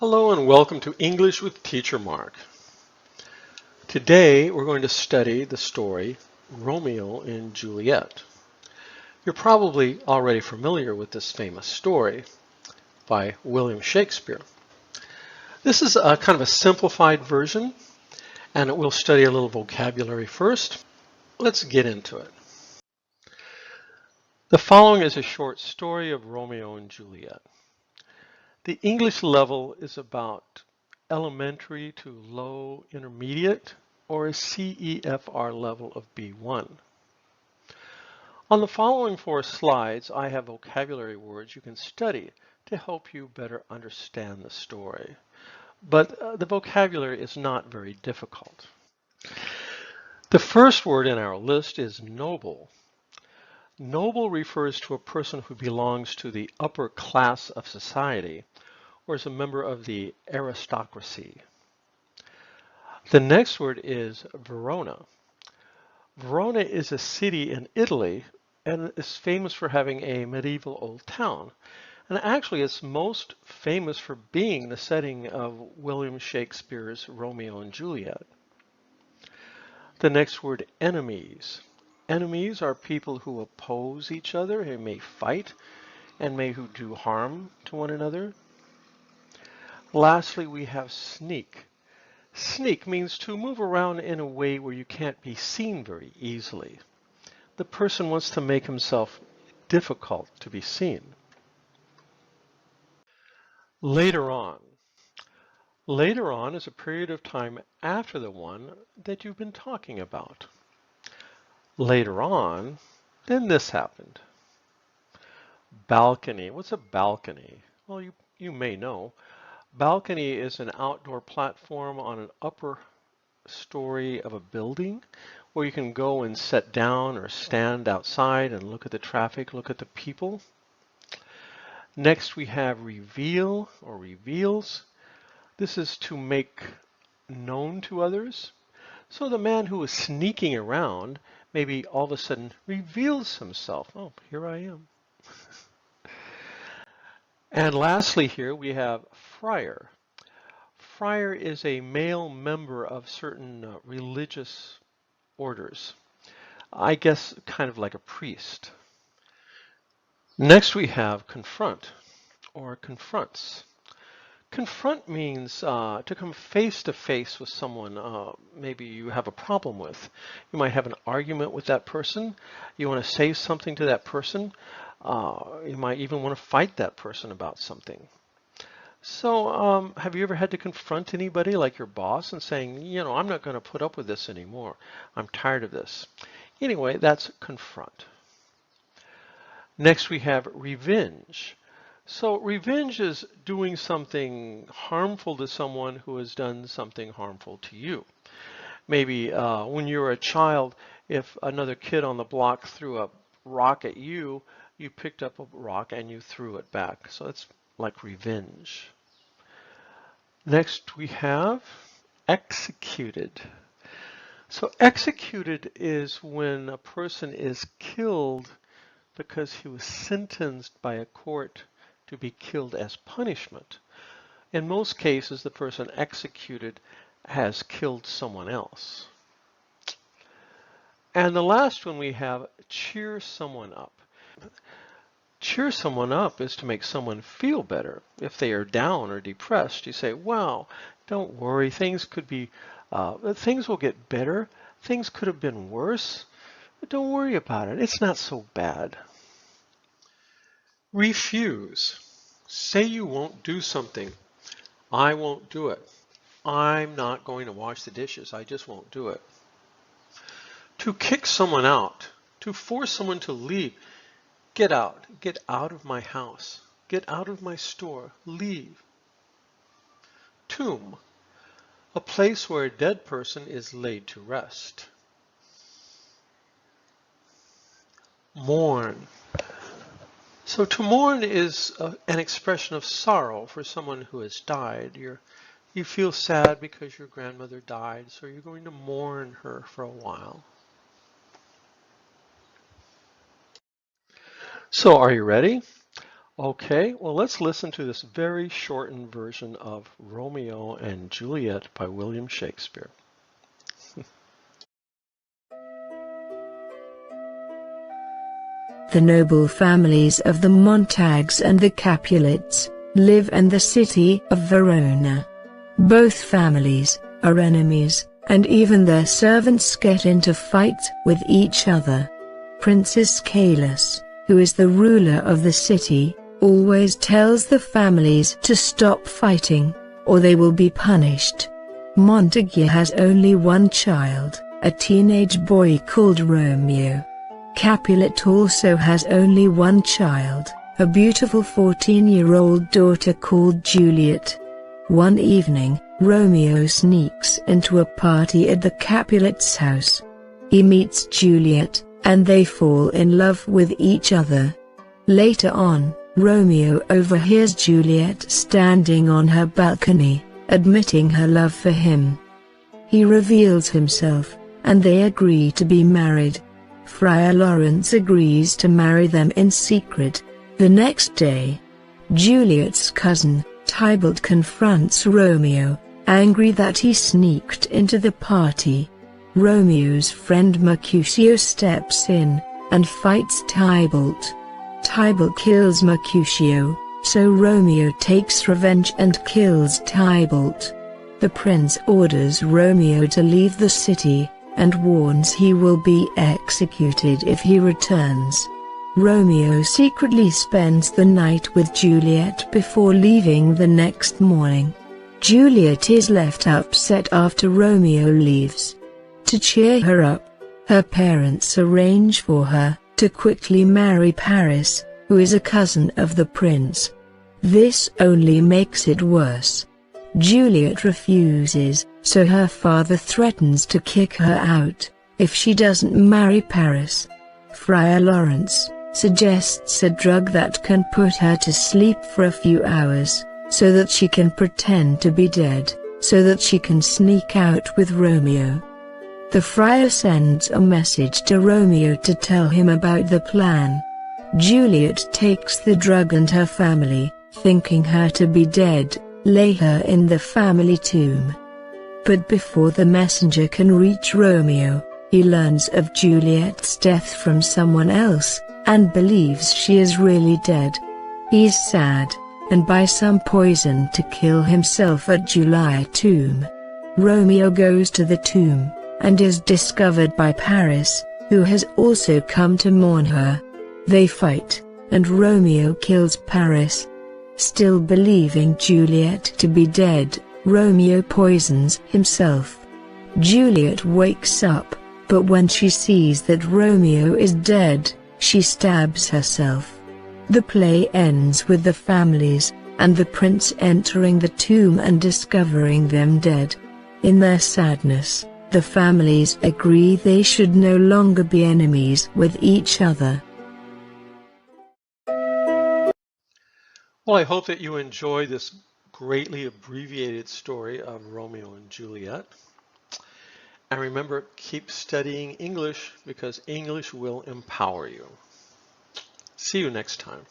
Hello and welcome to English with Teacher Mark. Today we're going to study the story Romeo and Juliet. You're probably already familiar with this famous story by William Shakespeare. This is a kind of a simplified version, and we'll study a little vocabulary first. Let's get into it. The following is a short story of Romeo and Juliet. The English level is about elementary to low intermediate, or a CEFR level of B1. On the following 4 slides, I have vocabulary words you can study to help you better understand the story. But the vocabulary is not very difficult. The first word in our list is noble. Noble refers to a person who belongs to the upper class of society, or is a member of the aristocracy. The next word is Verona. Verona is a city in Italy and is famous for having a medieval old town. And actually it's most famous for being the setting of William Shakespeare's Romeo and Juliet. The next word, enemies. Enemies are people who oppose each other, who may fight, and may who do harm to one another. Lastly, we have sneak. Sneak means to move around in a way where you can't be seen very easily. The person wants to make himself difficult to be seen. Later on. Later on is a period of time after the one that you've been talking about. Later on, then this happened. Balcony. What's a balcony? Well, you may know. Balcony is an outdoor platform on an upper story of a building where you can go and sit down or stand outside and look at the traffic, look at the people. Next we have reveal or reveals. This is to make known to others. So the man who is sneaking around maybe all of a sudden reveals himself. Oh, here I am. And lastly here we have friar. Friar is a male member of certain religious orders. I guess kind of like a priest. Next we have confront or confronts. Confront means to come face to face with someone maybe you have a problem with. You might have an argument with that person. You want to say something to that person. You might even want to fight that person about something. So have you ever had to confront anybody like your boss and saying, you know, I'm not going to put up with this anymore. I'm tired of this. Anyway, that's confront. Next we have revenge. So revenge is doing something harmful to someone who has done something harmful to you. Maybe when you were a child, if another kid on the block threw a rock at you, you picked up a rock and you threw it back. So it's like revenge. Next we have executed. So executed is when a person is killed because he was sentenced by a court to be killed as punishment. In most cases, the person executed has killed someone else. And the last one we have, cheer someone up. Cheer someone up is to make someone feel better. If they are down or depressed, you say, wow, don't worry, things will get better. Things could have been worse, but don't worry about it. It's not so bad. Refuse. Say you won't do something. I won't do it. I'm not going to wash the dishes. I just won't do it. To kick someone out. To force someone to leave. Get out. Get out of my house. Get out of my store. Leave. Tomb. A place where a dead person is laid to rest. Mourn. So to mourn is an expression of sorrow for someone who has died. You feel sad because your grandmother died, so you're going to mourn her for a while. So are you ready? Okay, well, let's listen to this very shortened version of Romeo and Juliet by William Shakespeare. The noble families of the Montagues and the Capulets live in the city of Verona. Both families are enemies, and even their servants get into fights with each other. Princess Calais, who is the ruler of the city, always tells the families to stop fighting, or they will be punished. Montague has only one child, a teenage boy called Romeo. Capulet also has only one child, a beautiful 14-year-old daughter called Juliet. One evening, Romeo sneaks into a party at the Capulets' house. He meets Juliet, and they fall in love with each other. Later on, Romeo overhears Juliet standing on her balcony, admitting her love for him. He reveals himself, and they agree to be married. Friar Lawrence agrees to marry them in secret. The next day, Juliet's cousin, Tybalt, confronts Romeo, angry that he sneaked into the party. Romeo's friend Mercutio steps in, and fights Tybalt. Tybalt kills Mercutio, so Romeo takes revenge and kills Tybalt. The prince orders Romeo to leave the city, and warns he will be executed if he returns. Romeo secretly spends the night with Juliet before leaving the next morning. Juliet is left upset after Romeo leaves. To cheer her up, her parents arrange for her to quickly marry Paris, who is a cousin of the prince. This only makes it worse. Juliet refuses, so her father threatens to kick her out if she doesn't marry Paris. Friar Lawrence suggests a drug that can put her to sleep for a few hours, so that she can pretend to be dead, so that she can sneak out with Romeo. The friar sends a message to Romeo to tell him about the plan. Juliet takes the drug, and her family, thinking her to be dead, lay her in the family tomb. But before the messenger can reach Romeo, he learns of Juliet's death from someone else, and believes she is really dead. He's sad, and buys some poison to kill himself at Juliet's tomb. Romeo goes to the tomb, and is discovered by Paris, who has also come to mourn her. They fight, and Romeo kills Paris. Still believing Juliet to be dead, Romeo poisons himself. Juliet wakes up, but when she sees that Romeo is dead, she stabs herself. The play ends with the families, and the prince entering the tomb and discovering them dead. In their sadness, the families agree they should no longer be enemies with each other. Well, I hope that you enjoy this greatly abbreviated story of Romeo and Juliet. And remember, keep studying English, because English will empower you. See you next time.